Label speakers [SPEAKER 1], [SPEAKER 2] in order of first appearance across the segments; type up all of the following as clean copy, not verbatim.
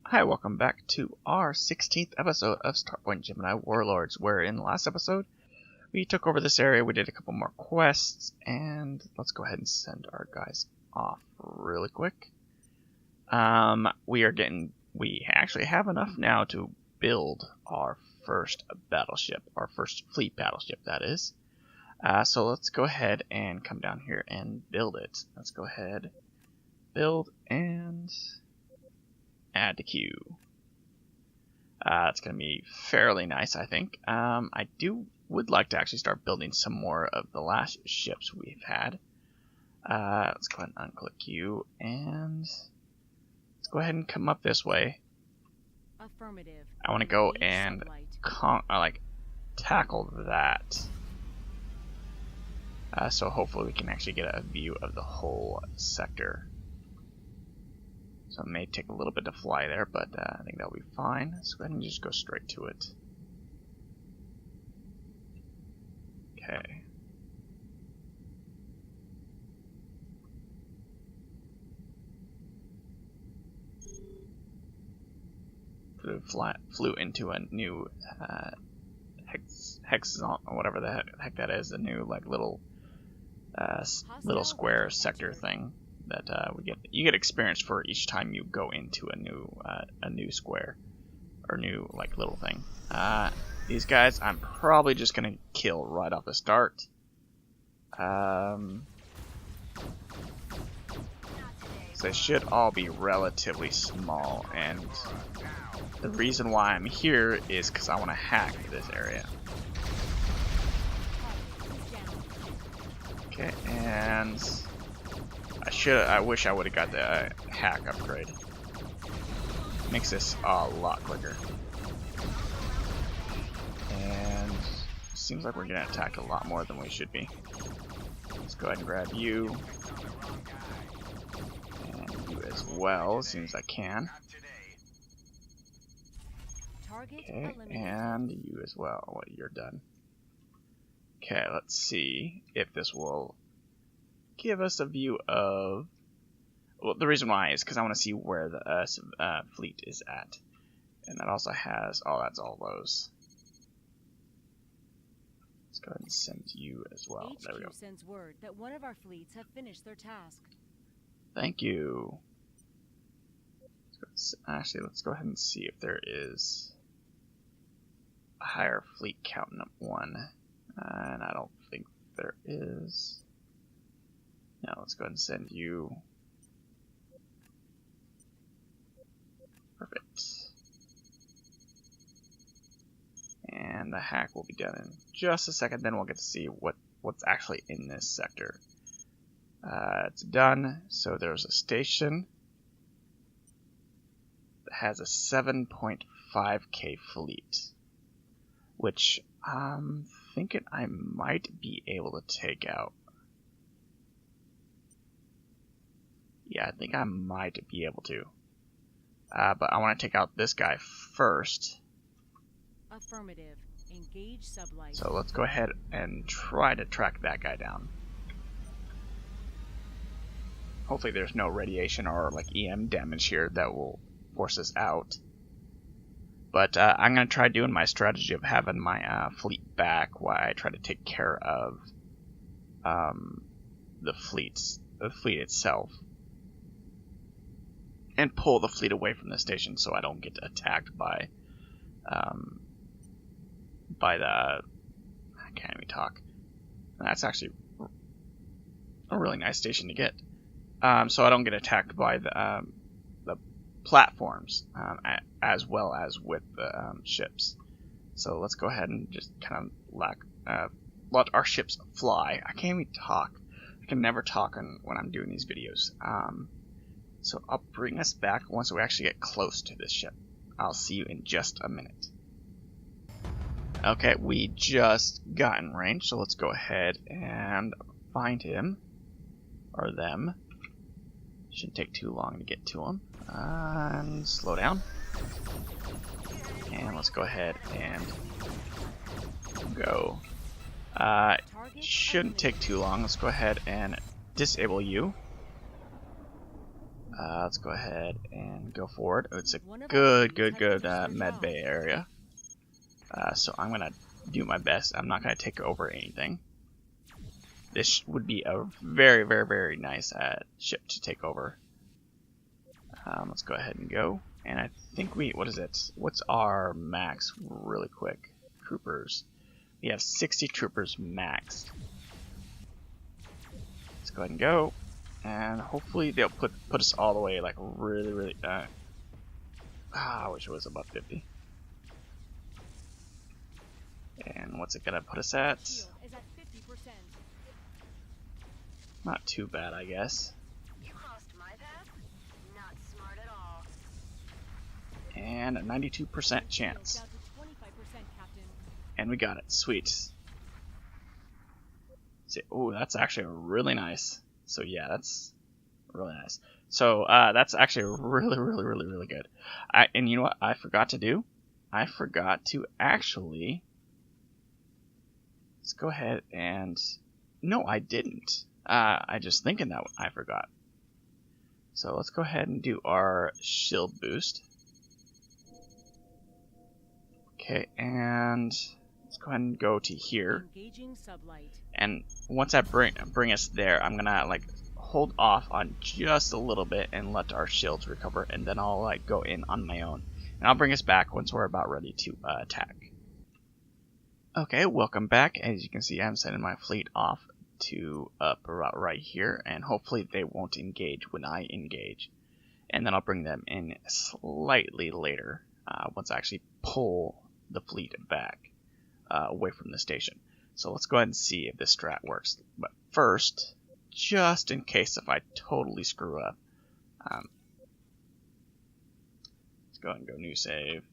[SPEAKER 1] Hi, welcome back to our 16th episode of Starpoint Gemini Warlords, where in the last episode we took over this area, we did a couple more quests, and let's go ahead and send our guys off really quick. We actually have enough now to build our first battleship, our first fleet battleship, that is. So let's go ahead and come down here and build it. Let's go ahead, build, and add to queue. It's going to be fairly nice, I think. I would like to actually start building some more of the last ships we've had. Let's go ahead and unclick queue, and let's go ahead and come up this way.
[SPEAKER 2] Affirmative.
[SPEAKER 1] I want to go and tackle that. So hopefully we can actually get a view of the whole sector. So it may take a little bit to fly there, but I think that'll be fine. So go ahead and just go straight to it. Okay. Flew into a new hexagon, or whatever the heck that is, a new little square sector thing that you get experience for each time you go into a new square or new little thing. These guys I'm probably just gonna kill right off the start. So they should all be relatively small, and the reason why I'm here is because I want to hack this area. Okay, and I wish I would have got the hack upgrade. Makes this a lot quicker. And it seems like we're getting attacked a lot more than we should be. Let's go ahead and grab you. And you as well, as soon as I can. Okay, and you as well. Well, you're done. Okay, let's see if this will give us a view of... Well, the reason why is because I want to see where the fleet is at. And that also has... Oh, that's all those. Let's go ahead and send you as well.
[SPEAKER 2] HQ
[SPEAKER 1] there we go.
[SPEAKER 2] Sends word that one of our fleets have finished their task.
[SPEAKER 1] Thank you. Actually, let's go ahead and see if there is a higher fleet count than 1. And I don't think there is. Now let's go ahead and send you. Perfect. And the hack will be done in just a second. Then we'll get to see what's actually in this sector. It's done. So there's a station that has a 7.5k fleet, which I'm thinking I might be able to take out. Yeah, I think I might be able to. But I want to take out this guy first.
[SPEAKER 2] Affirmative. Engage sublight.
[SPEAKER 1] So let's go ahead and try to track that guy down. Hopefully there's no radiation or EM damage here that will force us out. But I'm going to try doing my strategy of having my fleet back while I try to take care of the fleet itself. And pull the fleet away from the station so I don't get attacked by the... I can't even talk. That's actually a really nice station to get. So I don't get attacked by the platforms as well as with the ships. So let's go ahead and just kind of let our ships fly. I can't even talk. I can never talk when I'm doing these videos. So I'll bring us back once we actually get close to this ship. I'll see you in just a minute. Okay, we just got in range, so let's go ahead and find him. Or them. Shouldn't take too long to get to him. And slow down. And let's go ahead and go. Shouldn't take too long. Let's go ahead and disable you. Let's go ahead and go forward. Oh, it's a
[SPEAKER 2] One of our
[SPEAKER 1] good
[SPEAKER 2] fleets have finished their
[SPEAKER 1] med
[SPEAKER 2] job.
[SPEAKER 1] bay area. So I'm gonna do my best. I'm not gonna take over anything. This would be a very nice ship to take over. Let's go ahead and go. And I think what is it? What's our max really quick? Troopers. We have 60 troopers maxed. Let's go ahead and go. And hopefully they'll put us all the way like really I wish it was above 50. And what's it gonna put us at?
[SPEAKER 2] Shield is at 50%.
[SPEAKER 1] Not too bad, I guess.
[SPEAKER 3] You crossed my path? Not smart at all.
[SPEAKER 1] And a 92% chance.
[SPEAKER 2] Down to 25%, Captain.
[SPEAKER 1] And we got it. Sweet. Oh, that's actually really nice. So yeah, that's really nice. So that's actually really good. And you know what I forgot to do? I forgot to actually... Let's go ahead and... No, I didn't. I just thinking that I forgot. So let's go ahead and do our shield boost. Okay, and let's go ahead and go to here.
[SPEAKER 2] Engaging sublight.
[SPEAKER 1] And once I bring us there, I'm gonna like hold off on just a little bit and let our shields recover, and then I'll like go in on my own. And I'll bring us back once we're about ready to attack. Okay, welcome back. As you can see, I'm sending my fleet off to up about right here, and hopefully they won't engage when I engage. And then I'll bring them in slightly later once I actually pull the fleet back away from the station. So let's go ahead and see if this strat works. But first, just in case if I totally screw up, let's go ahead and go new save.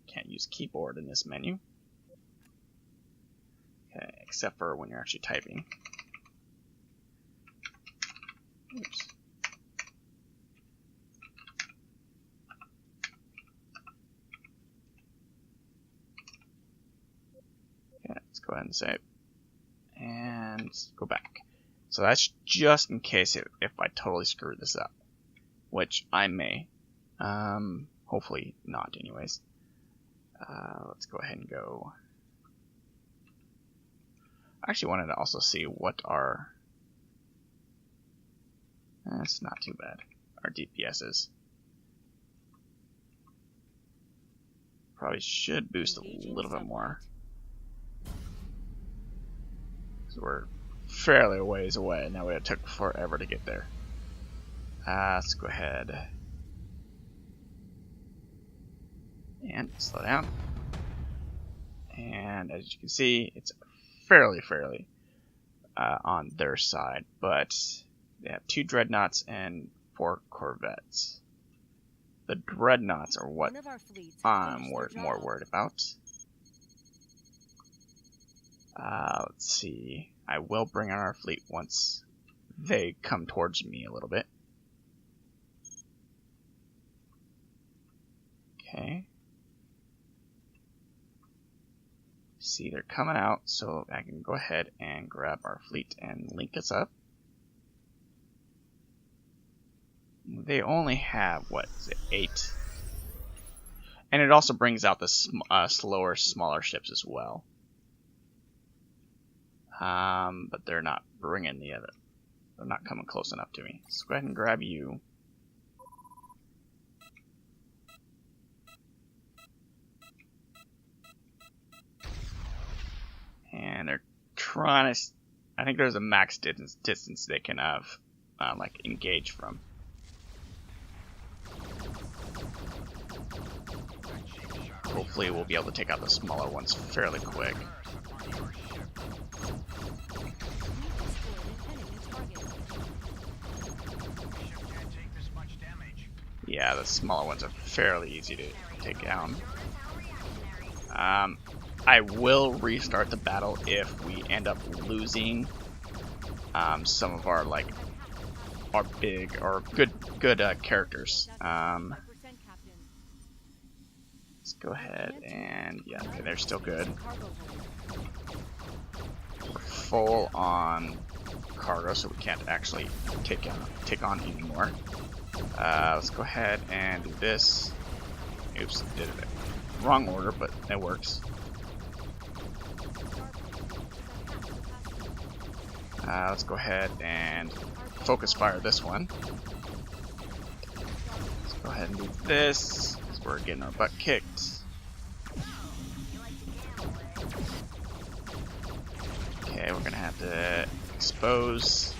[SPEAKER 1] Can't use keyboard in this menu. Okay, except for when you're actually typing. Oops. Okay, let's go ahead and save. And go back. So that's just in case if I totally screw this up. Which I may. Hopefully not anyways. Let's go ahead and go. I actually wanted to also see what our... That's not too bad. Our DPS is. Probably should boost a little bit more. Because we're fairly a ways away, and that would have took forever to get there. Let's go ahead. And slow down. And as you can see, it's fairly on their side, but they have 2 dreadnoughts and 4 corvettes. The dreadnoughts are what I'm more worried about. Let's see. I will bring on our fleet once they come towards me a little bit. Okay. See, they're coming out, so I can go ahead and grab our fleet and link us up. They only have, what is it, 8? And it also brings out the slower, smaller ships as well. But they're not bringing the other. They're not coming close enough to me. Let's go ahead and grab you. And they're trying to... I think there's a max distance they can have, like, engage from. Hopefully we'll be able to take out the smaller ones fairly quick. Yeah, the smaller ones are fairly easy to take down. I will restart the battle if we end up losing some of our our big or good characters. Let's go ahead and yeah, okay, they're still good. We're full on cargo, so we can't actually take on any more. Let's go ahead and do this. Oops, did it in the wrong order, but it works. Let's go ahead and focus fire this one. Let's go ahead and do this, because we're getting our butt kicked. Okay, we're gonna have to expose.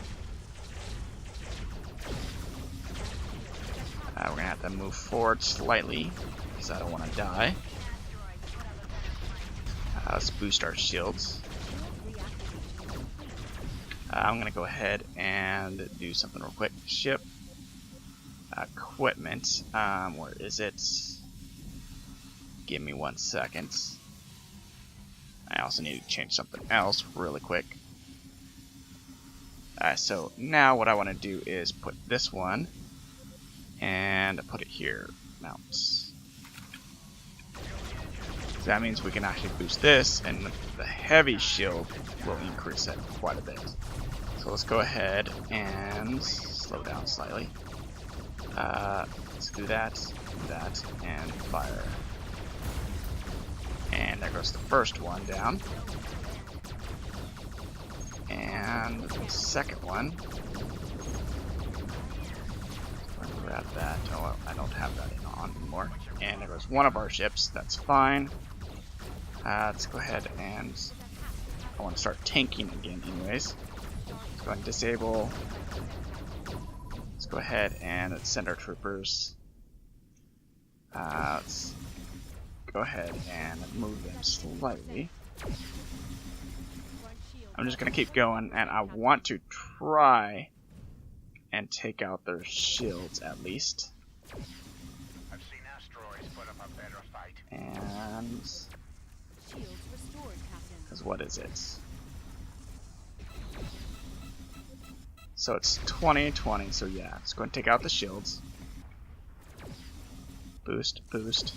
[SPEAKER 1] We're gonna have to move forward slightly, because I don't want to die. Let's boost our shields. I'm gonna go ahead and do something real quick. Ship equipment. Where is it? Give me 1 second. I also need to change something else really quick. So now what I want to do is put this one and put it here. Mounts. So that means we can actually boost this, and the heavy shield will increase it quite a bit. So let's go ahead and slow down slightly. Let's do that, and fire. And there goes the first one down. And the second one. Let's grab that. Oh, I don't have that on anymore. And there goes one of our ships. That's fine. Let's go ahead and I want to start tanking again anyways. Let's go ahead and disable. Let's go ahead and let's send our troopers. Let's go ahead and move them slightly. I'm just going to keep going, and I want to try and take out their shields at least.
[SPEAKER 4] I've seen asteroids put up a better fight.
[SPEAKER 1] And
[SPEAKER 2] Shields restored, Captain.
[SPEAKER 1] because what is it? So it's 20, so yeah, let's go and take out the shields. Boost, boost.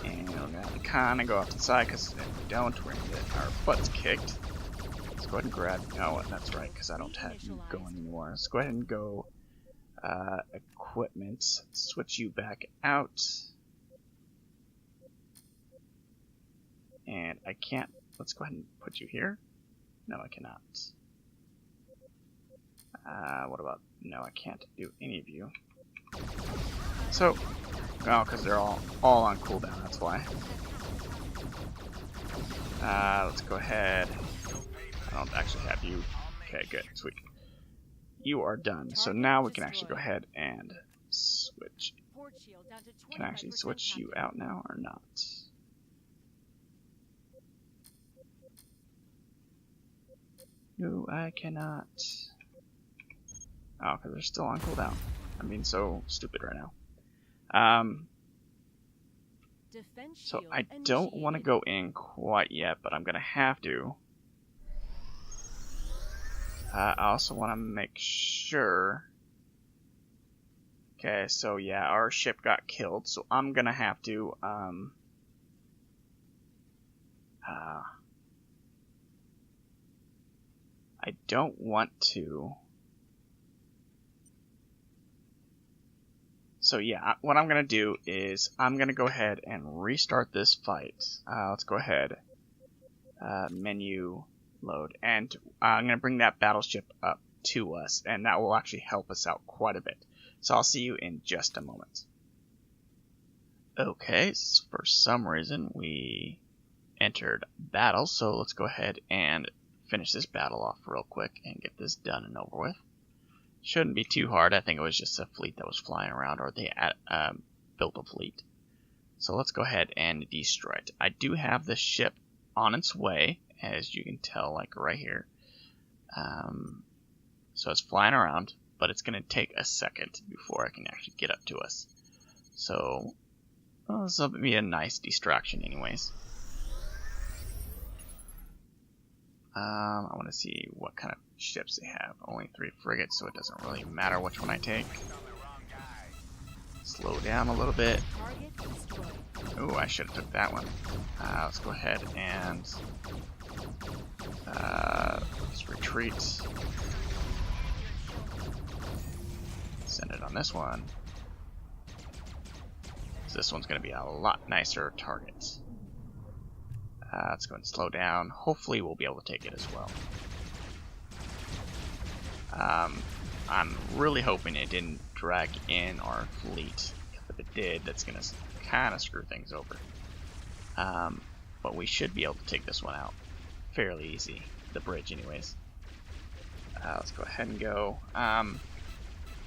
[SPEAKER 1] And we're gonna have to kind of go off to the side, because if we don't, we're gonna get our butts kicked. Let's go ahead and grab. No, that's right, because I don't have you going anymore. Let's go ahead and go equipment. Switch you back out. And I can't. Let's go ahead and put you here. No, I cannot. What about? No, I can't do any of you. So, oh, because they're all on cooldown. That's why. Let's go ahead. I don't actually have you. Okay, good, sweet. You are done. So now we can actually go ahead and switch.
[SPEAKER 2] Port shield down to 25%,
[SPEAKER 1] Can I actually switch you
[SPEAKER 2] Captain.
[SPEAKER 1] out now or not? No, I cannot. Oh, because they're still on cooldown. I'm being so stupid right now.
[SPEAKER 2] Defense
[SPEAKER 1] So
[SPEAKER 2] shield
[SPEAKER 1] I don't want to
[SPEAKER 2] initiated.
[SPEAKER 1] go in quite yet, but I'm gonna have to. I also want to make sure. Okay, so yeah, our ship got killed, so I'm gonna have to I don't want to. So yeah, what I'm going to do is I'm going to go ahead and restart this fight. Let's go ahead. Menu, load. And I'm going to bring that battleship up to us, and that will actually help us out quite a bit. So I'll see you in just a moment. Okay, for some reason we entered battle, so let's go ahead and finish this battle off real quick and get this done and over with. Shouldn't be too hard. I think it was just a fleet that was flying around, or they built a fleet. So let's go ahead and destroy it. I do have this ship on its way, as you can tell, like right here. So it's flying around, but it's going to take a second before I can actually get up to us. So well, this will be a nice distraction anyways. I want to see what kind of ships they have. Only 3 frigates, so it doesn't really matter which one I take. slow down a little bit.
[SPEAKER 2] Target destroyed.
[SPEAKER 1] Oh, I should have took that one. Let's go ahead and just retreat. Send it on this one. So this one's going to be a lot nicer target. Let's go and slow down. Hopefully we'll be able to take it as well. I'm really hoping it didn't drag in our fleet. If it did, that's going to kind of screw things over. But we should be able to take this one out fairly easy. The bridge anyways. Let's go ahead and go.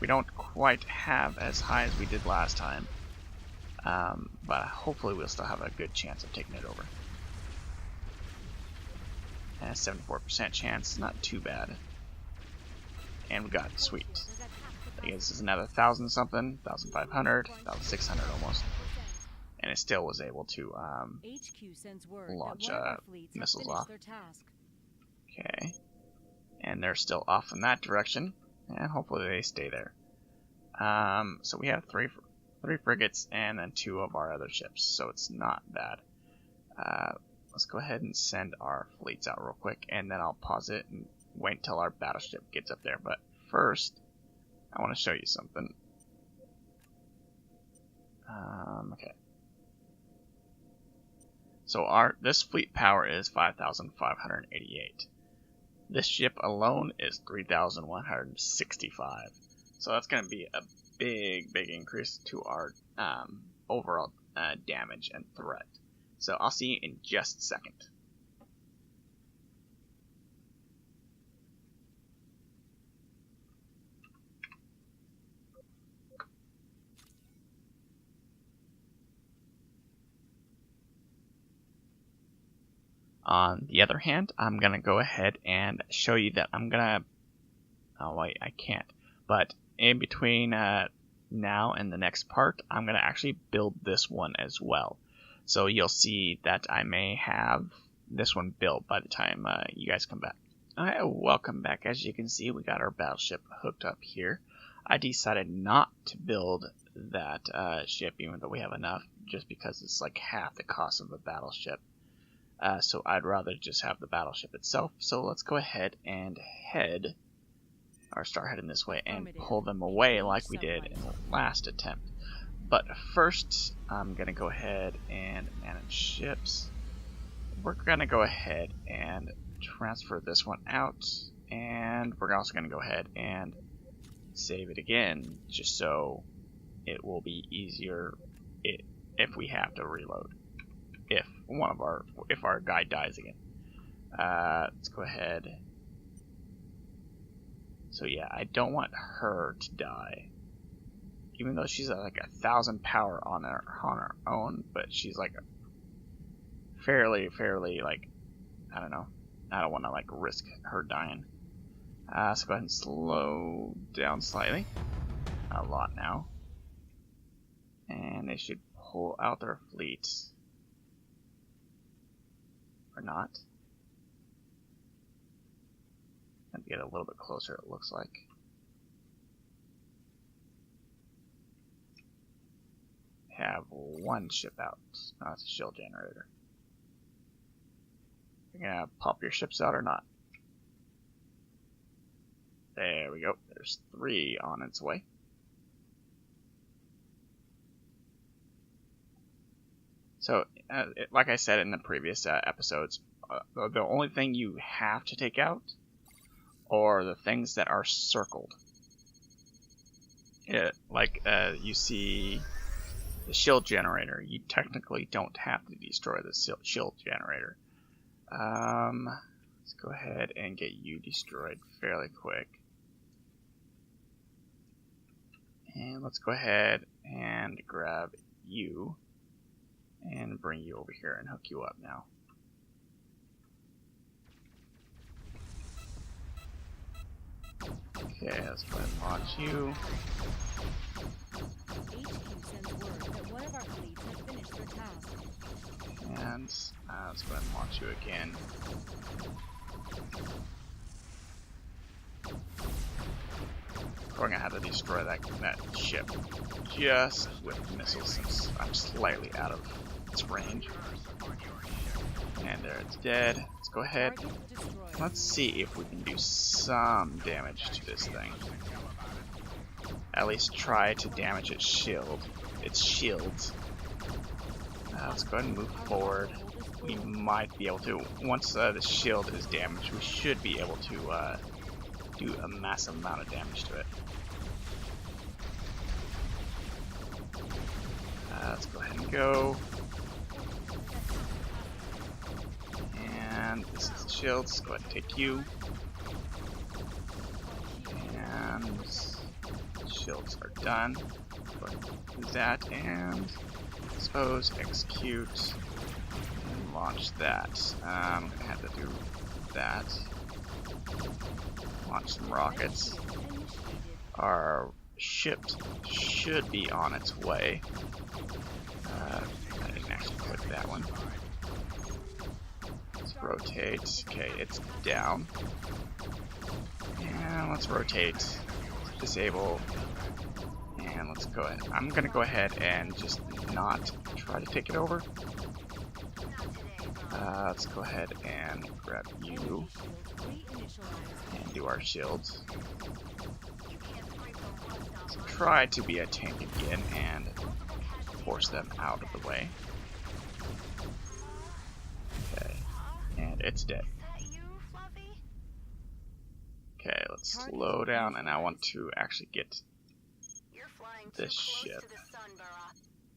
[SPEAKER 1] We don't quite have as high as we did last time. But hopefully we'll still have a good chance of taking it over. And a 74% chance, not too bad. And we got it, sweet. I guess this is another 1,000 something, 1,500, 1,600 almost. And it still was able to
[SPEAKER 2] HQ sends word
[SPEAKER 1] launch
[SPEAKER 2] that one of our fleets has
[SPEAKER 1] missiles
[SPEAKER 2] finished
[SPEAKER 1] off.
[SPEAKER 2] their task.
[SPEAKER 1] Okay. And they're still off in that direction. And hopefully they stay there. So we have three frigates and then 2 of our other ships. So it's not bad. Let's go ahead and send our fleets out real quick. And then I'll pause it and wait until our battleship gets up there. But first, I want to show you something. Okay. So this fleet power is 5,588. This ship alone is 3,165. So that's going to be a big increase to our overall damage and threat. So I'll see you in just a second. On the other hand, I'm going to go ahead and show you that I'm going to... Oh, wait, I can't. But in between now and the next part, I'm going to actually build this one as well. So you'll see that I may have this one built by the time you guys come back. Alright, welcome back. As you can see, we got our battleship hooked up here. I decided not to build that ship, even though we have enough, just because it's like half the cost of a battleship. So I'd rather just have the battleship itself. So let's go ahead and start heading this way and pull them away like we did in the last attempt. But first, I'm going to go ahead and manage ships. We're going to go ahead and transfer this one out. And we're also going to go ahead and save it again, just so it will be easier if we have to reload. If our guy dies again. Let's go ahead. So yeah, I don't want her to die. Even though she's like 1,000 power on her own, but she's like fairly like, I don't know. I don't want to like risk her dying. So go ahead and slow down slightly. A lot now. And they should pull out their fleet. Or not. And get a little bit closer, it looks like. Have one ship out. No, it's a shield generator. You're gonna pop your ships out or not? There we go. There's 3 on its way. So, like I said in the previous episodes, the only thing you have to take out are the things that are circled. You see the shield generator. You technically don't have to destroy the shield generator. Let's go ahead and get you destroyed fairly quick. And let's go ahead and grab you and bring you over here and hook you up now. Okay, let's go ahead and launch you.
[SPEAKER 2] HQ sends word that one of our fleets has finished their task.
[SPEAKER 1] And let's go ahead and launch you again. going to have to destroy that ship just with missiles since I'm slightly out of its range. And there, it's dead. Let's go ahead.
[SPEAKER 2] Target destroyed.
[SPEAKER 1] Let's see if we can do some damage to this thing. At least try to damage its shield. Its shields. Let's go ahead and move forward. We might be able to, once the shield is damaged, we should be able to do a massive amount of damage to it. Let's go ahead and go. And this is the shield. Let's go ahead and take you. And shields are done. Go ahead and do that and expose, execute, and launch that. I'm gonna have to do that. Launch some rockets. Our ship should be on its way. I didn't actually click that one. Let's rotate. Okay, it's down. And let's rotate. Disable. And let's go ahead. I'm gonna go ahead and just not try to take it over. Let's go ahead and grab you and do our shields. Let's try to be a tank again and force them out of the way. Okay, and it's dead. Okay, let's slow down, and I want to actually get this ship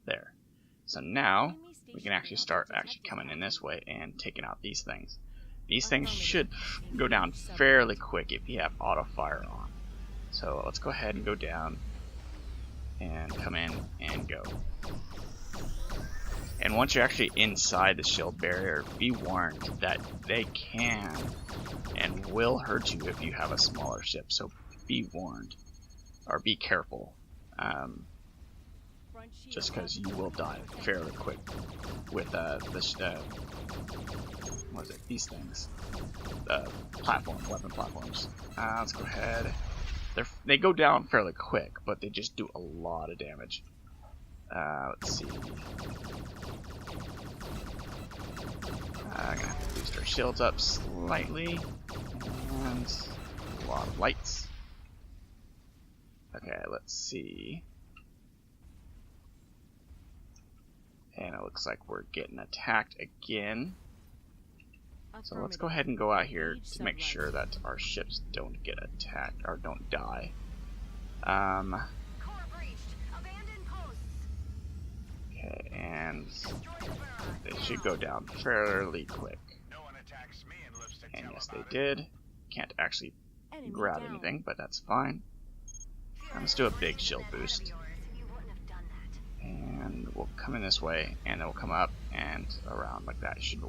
[SPEAKER 1] there. So now we can actually start coming in this way and taking out these things. These things should go down fairly quick if you have auto fire on. So let's go ahead and go down and come in and go. And once you're actually inside the shield barrier, be warned that they can and will hurt you if you have a smaller ship. So be warned, or be careful. Just because you will die fairly quick with what is it? These things, weapon platforms. Let's go ahead. They go down fairly quick, but they just do a lot of damage. Let's see. I'm gonna have to boost our shields up slightly, and a lot of lights. Okay, let's see. And it looks like we're getting attacked again. So let's go ahead and go out here to make sure that our ships don't get attacked or don't die. Okay, and they should go down fairly quick. And yes, they did. Can't actually grab anything, but that's fine. Let's do a big shield boost. And we'll come in this way, and then we'll come up and around like that. It should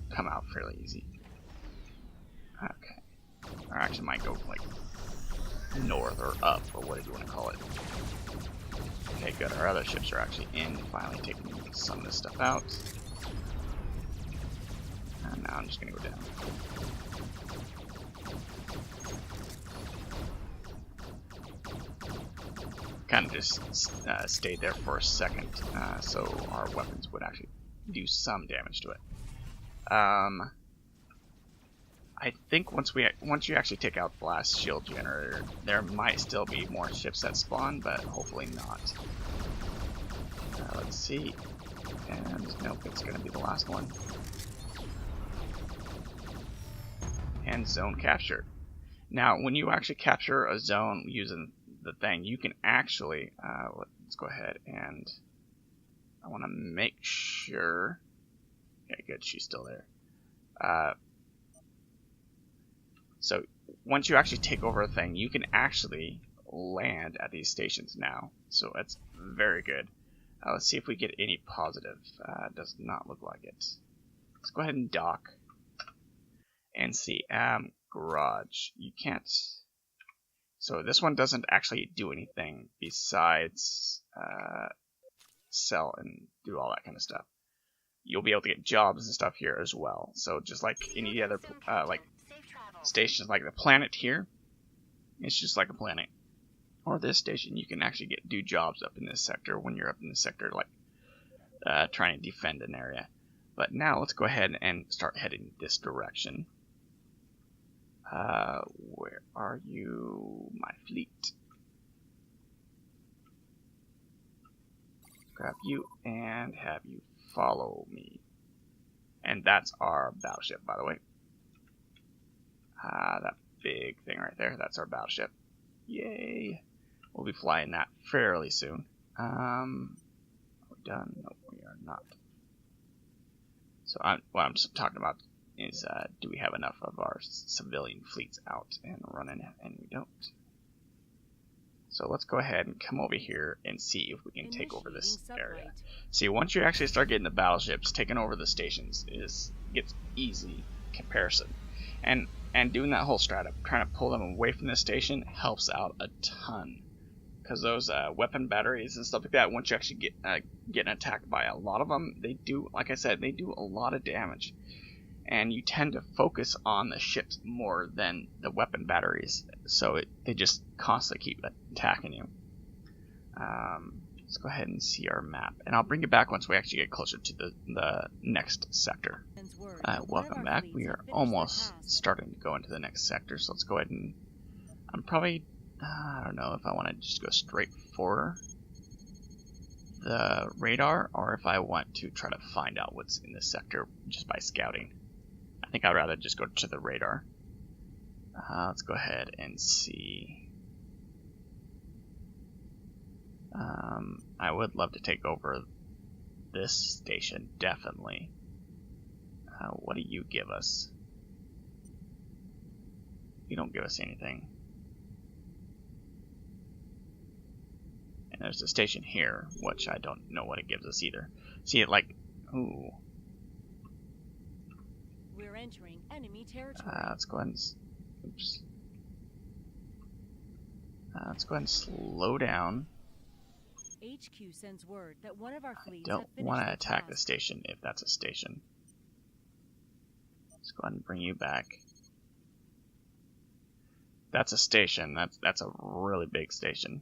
[SPEAKER 1] come out fairly easy. Okay. Or actually might go like north or up, or whatever you want to call it. Okay, good. Our other ships are actually in, finally taking some of this stuff out. And now I'm just going to go down. Kind of just stayed there for a second, so our weapons would actually do some damage to it. I think once you actually take out the last shield generator, there might still be more ships that spawn, but hopefully not. Let's see. And nope, it's going to be the last one. And zone captured. Now, when you actually capture a zone using the thing, you can actually, let's go ahead and I want to make sure. Okay, good, she's still there. So once you actually take over a thing, you can actually land at these stations now. So that's very good. Let's see if we get any positive. Does not look like it. Let's go ahead and dock and see. Garage. You can't. So this one doesn't actually do anything besides sell and do all that kind of stuff. You'll be able to get jobs and stuff here as well. So just like any other like stations, like the planet here, it's just like a planet. or this station, you can actually do jobs up in this sector when you're up in this sector, like trying to defend an area. But now let's go ahead and start heading this direction. Where are you, my fleet? Grab you and have you follow me. And that's our battleship, by the way. That big thing right there, that's our battleship. Yay! We'll be flying that fairly soon. Are we done? No, we are not. So what I'm just talking about is, do we have enough of our civilian fleets out and running? And we don't. So let's go ahead and come over here and see if we can take over this area. See, once you actually start getting the battleships, taking over the stations gets easy comparison. And doing that whole strat of trying to pull them away from the station helps out a ton. Because those weapon batteries and stuff like that, once you actually get attacked by a lot of them, they do, like I said, they do a lot of damage. And you tend to focus on the ships more than the weapon batteries. So they just constantly keep attacking you. Let's go ahead and see our map. And I'll bring it back once we actually get closer to the next sector. Welcome back. We are almost starting to go into the next sector. So let's go ahead and... I'm probably... I don't know if I want to just go straight for the radar, or if I want to try to find out what's in this sector just by scouting. I think I'd rather just go to the radar. Let's go ahead and see. I would love to take over this station, definitely. What do you give us? You don't give us anything. And there's a station here, which I don't know what it gives us either. See it like, ooh.
[SPEAKER 2] We're entering enemy territory.
[SPEAKER 1] Let's go ahead and, oops. Let's go ahead and slow down.
[SPEAKER 2] HQ sends word that one of our fleets
[SPEAKER 1] I don't want to attack the station if that's a station. Let's go ahead and bring you back. That's a station. That's a really big station.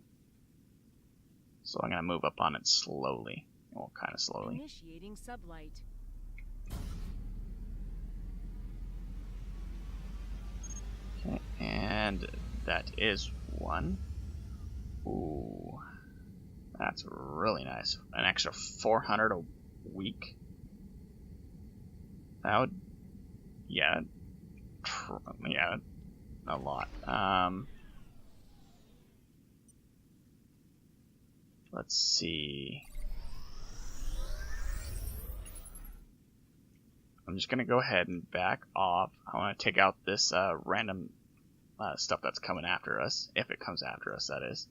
[SPEAKER 1] So I'm gonna move up on it slowly. Well, kind of slowly.
[SPEAKER 2] Initiating sublight.
[SPEAKER 1] Okay, and that is one. Ooh, that's really nice. An extra 400 a week. That would, yeah, a lot. Let's see. I'm just gonna go ahead and back off. I want to take out this random stuff that's coming after us, if it comes after us, that is.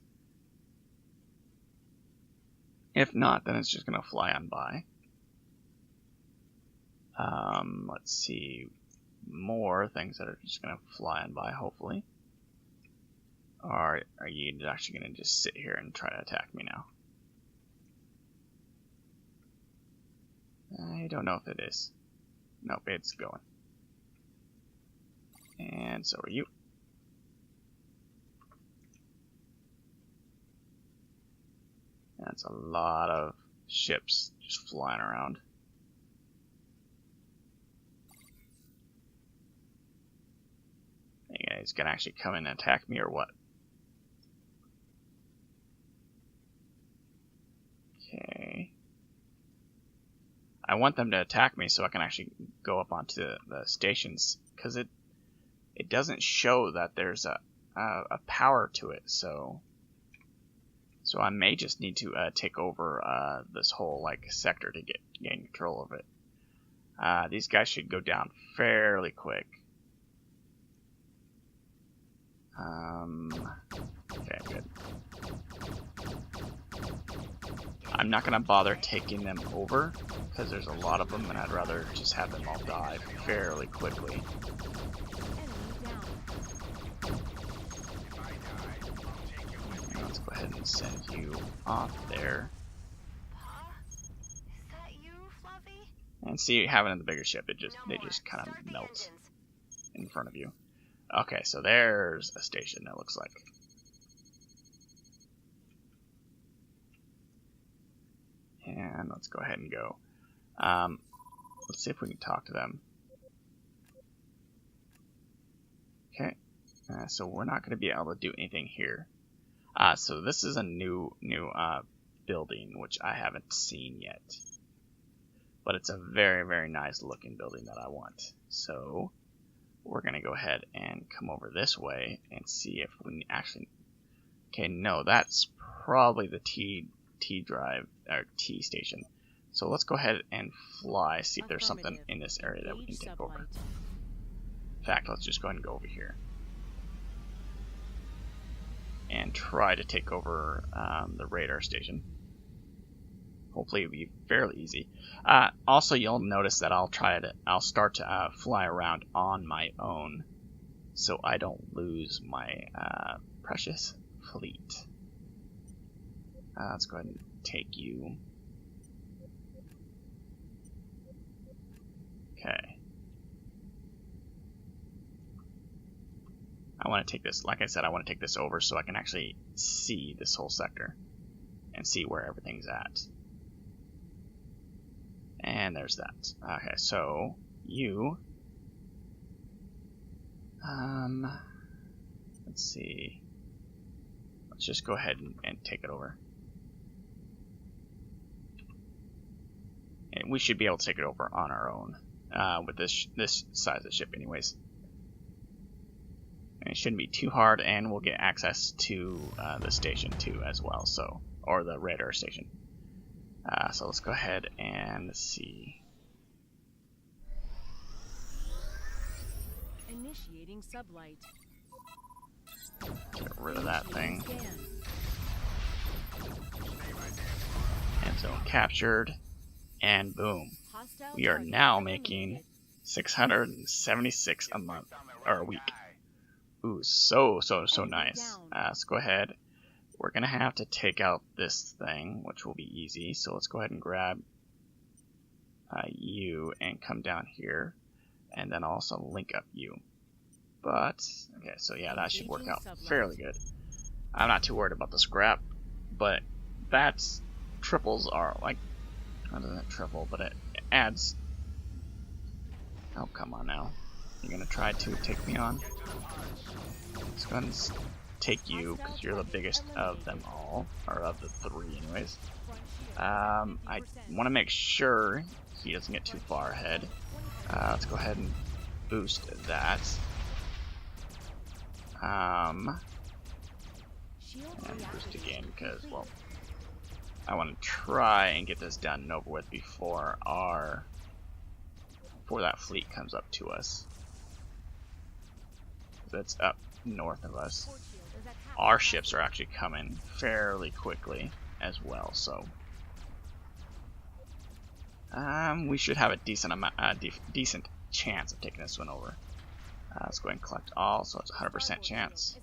[SPEAKER 1] If not, then it's just gonna fly on by. Let's see, more things that are just gonna fly on by, hopefully. Or are you actually gonna just sit here and try to attack me now? I don't know if it is. Nope, it's going. And so are you. That's a lot of ships just flying around. Are you guys gonna actually come in and attack me or what? Okay. I want them to attack me so I can actually go up onto the stations, because it doesn't show that there's a power to it, so I may just need to take over this whole like sector to gain control of it. These guys should go down fairly quick. Okay, good. I'm not gonna bother taking them over because there's a lot of them, and I'd rather just have them all die fairly quickly. And let's go ahead and send you off there.
[SPEAKER 3] Pa? Is that you, Fluffy?
[SPEAKER 1] And see, having the bigger ship, they just kind of melt in front of you. Okay, so there's a station, it looks like. And let's go ahead and go. Let's see if we can talk to them. Okay. So we're not going to be able to do anything here. So this is a new building, which I haven't seen yet. But it's a very, very nice looking building that I want. So we're going to go ahead and come over this way and see if we actually... Okay, no, that's probably the T drive, or T station. So let's go ahead and fly, see if there's something in this area that we can take over. In fact, let's just go ahead and go over here. And try to take over the radar station. Hopefully it'll be fairly easy. Also, you'll notice that I'll start to fly around on my own, so I don't lose my precious fleet. Let's go ahead and take you. Okay. I want to take this, like I said, I want to take this over so I can actually see this whole sector and see where everything's at. And there's that. Okay, so you, let's see. Let's just go ahead and take it over. And we should be able to take it over on our own with this size of ship, anyways. And it shouldn't be too hard, and we'll get access to the station too as well, so, or the radar station. So let's go ahead and see.
[SPEAKER 2] Initiating sublight.
[SPEAKER 1] Get rid of that thing. And zone captured, and boom. We are now making 676 a month, or a week. Ooh, so nice. Let's go ahead. We're going to have to take out this thing, which will be easy. So let's go ahead and grab you and come down here. And then also link up you. But, okay, so yeah, that should work out fairly good. I'm not too worried about the scrap. But that's triples are like, not doesn't triple, but it adds. Oh, come on now. You're going to try to take me on? Let's go ahead and take you, because you're the biggest of them all, or of the three anyways. I want to make sure he doesn't get too far ahead. Let's go ahead and boost that. And boost again, because, well, I want to try and get this done and over with before that fleet comes up to us. That's up north of us. Our ships are actually coming fairly quickly as well, so we should have a decent chance of taking this one over. Let's go ahead and collect all, so it's a 100% chance.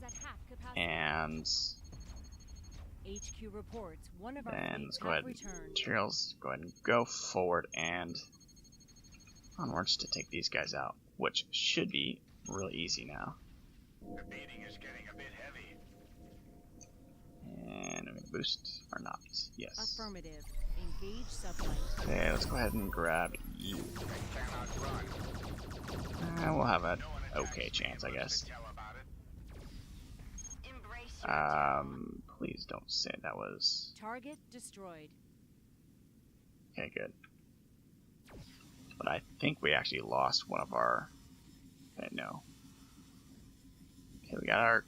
[SPEAKER 1] And then let's go ahead and materials. Go ahead and go forward and onwards to take these guys out, which should be really easy now.
[SPEAKER 4] The beating is getting a bit heavy.
[SPEAKER 1] And I'm gonna boost or not. Yes.
[SPEAKER 2] Affirmative. Engage sublight.
[SPEAKER 1] Okay, let's go ahead and grab you. We'll have an okay chance, I guess. Please don't say that was.
[SPEAKER 2] Target destroyed.
[SPEAKER 1] Okay, good. But I think we actually lost one of our. Okay, no. Okay, we got our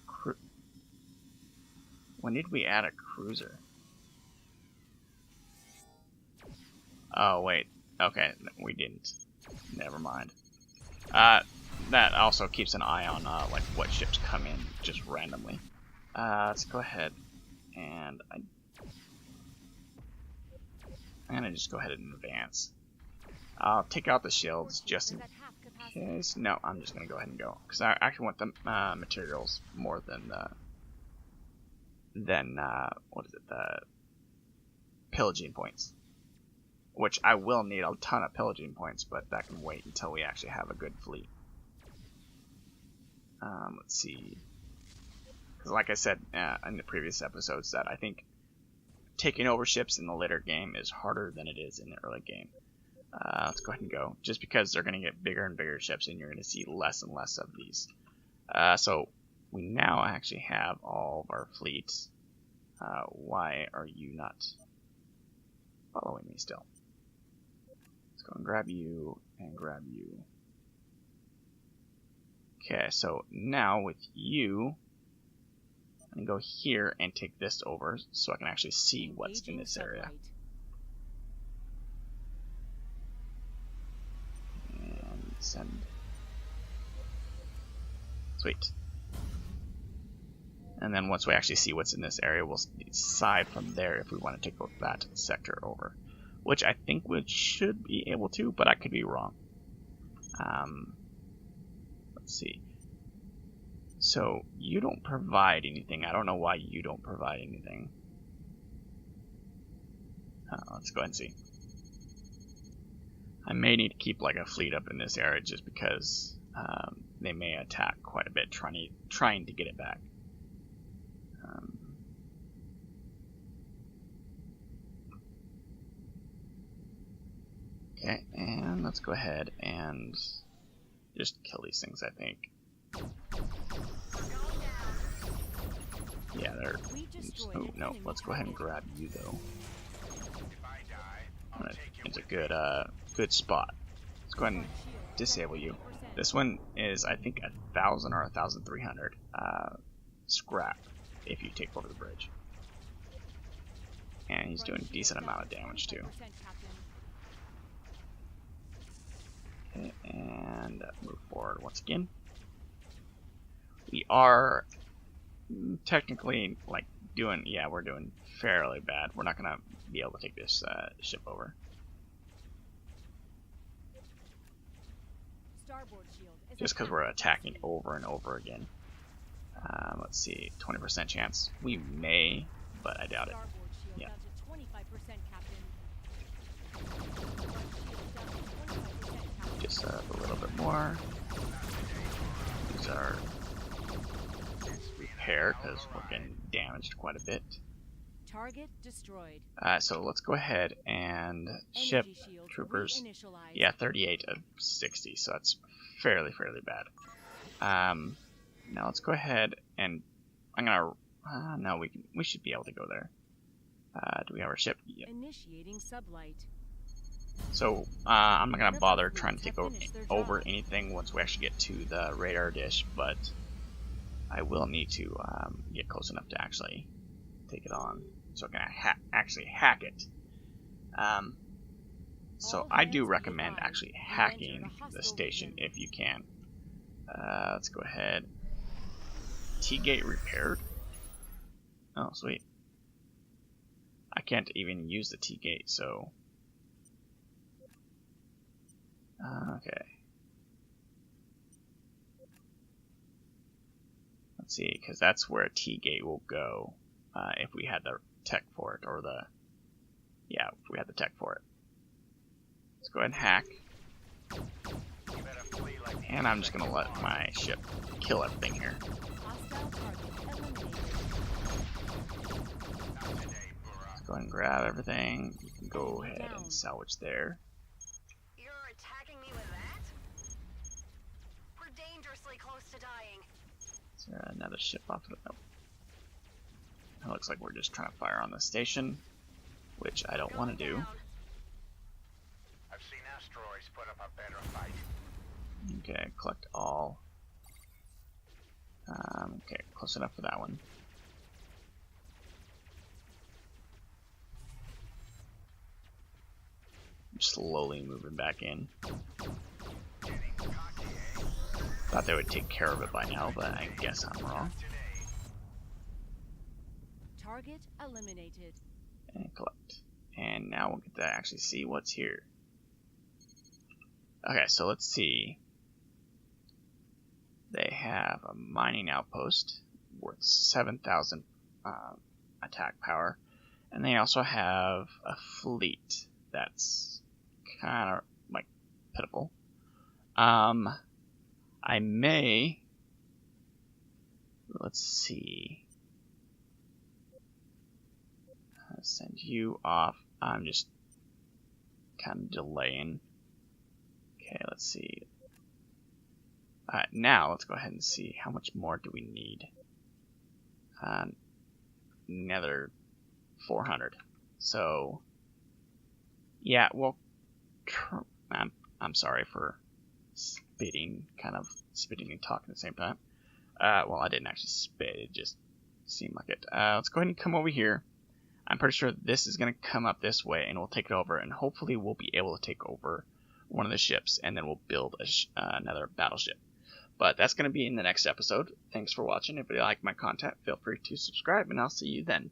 [SPEAKER 1] when did we add a cruiser? Oh, wait. Okay, we didn't. Never mind. That also keeps an eye on, like, what ships come in just randomly. Let's go ahead and I'm gonna just go ahead and advance. I'll take out the shields just in case. No, I'm just gonna go ahead and go because I actually want the materials more than what is it, the pillaging points, which I will need a ton of pillaging points, but that can wait until we actually have a good fleet. Let's see, because like I said in the previous episodes, that I think taking over ships in the later game is harder than it is in the early game. Let's go ahead and go, just because they're going to get bigger and bigger ships, and you're going to see less and less of these. So we now actually have all of our fleet. Why are you not following me still? Let's go and grab you and grab you. Okay, so now with you, I'm going to go here and take this over so I can actually see what's in this area. And send. Sweet. And then once we actually see what's in this area, we'll decide from there if we want to take that sector over. Which I think we should be able to, but I could be wrong. Let's see. So, you don't provide anything. I don't know why you don't provide anything. Let's go ahead and see. I may need to keep like a fleet up in this area just because they may attack quite a bit trying to get it back. Okay, and let's go ahead and just kill these things, I think. Yeah, they're... Oh, no, let's go ahead and grab you, though. It's a good spot. Let's go ahead and disable you. This one is, I think, 1,000 or 1,300 scrap if you take over the bridge. And he's doing a decent amount of damage, too. Okay, and move forward once again. We are technically, like, we're doing fairly bad. We're not going to be able to take this ship over. Just because we're attacking over and over again. Let's see, 20% chance. We may, but I doubt it. Yeah. Just a little bit more. Use our repair because we're getting damaged quite a bit.
[SPEAKER 2] Target destroyed.
[SPEAKER 1] So let's go ahead and ship troopers. Yeah, 38 of 60, so that's fairly bad. Now let's go ahead and I'm gonna. No, we should be able to go there. Do we have our ship? Yep.
[SPEAKER 2] Initiating sublight.
[SPEAKER 1] So I'm not gonna bother trying to take over anything once we actually get to the radar dish, but I will need to get close enough to actually take it on, so I can actually hack it. So I do recommend actually hacking the station if you can. Let's go ahead. T-gate repaired. Oh, sweet. I can't even use the T-gate, so... okay. Let's see, because that's where a T-gate will go if we had the tech for it, or the... Yeah, if we had the tech for it. Let's go ahead and hack. And I'm just going to let my ship kill everything here. Let's go ahead and grab everything. You can go ahead and salvage there.
[SPEAKER 3] You're attacking me with that? We're dangerously close to dying.
[SPEAKER 1] Is there another ship off of the... Nope. It looks like we're just trying to fire on the station, which I don't want to do.
[SPEAKER 4] I've seen asteroids put up a better fight.
[SPEAKER 1] Okay, collect all. Okay, close enough for that one. I'm slowly moving back in. Thought they would take care of it by now, but I guess I'm wrong.
[SPEAKER 2] Target eliminated.
[SPEAKER 1] And collect. And now we'll get to actually see what's here. Okay, so let's see. They have a mining outpost worth 7,000 attack power. And they also have a fleet that's kind of, like, pitiful. I may... Let's see. send you off. I'm just kind of delaying. Okay, let's see. Now let's go ahead and see how much more do we need. Another 400. So yeah, well, I'm sorry for spitting and talking at the same time. Well, I didn't actually spit, it just seemed like it. Let's go ahead and come over here. I'm pretty sure this is going to come up this way, and we'll take it over, and hopefully we'll be able to take over one of the ships, and then we'll build another battleship. But that's going to be in the next episode. Thanks for watching. If you like my content, feel free to subscribe, and I'll see you then.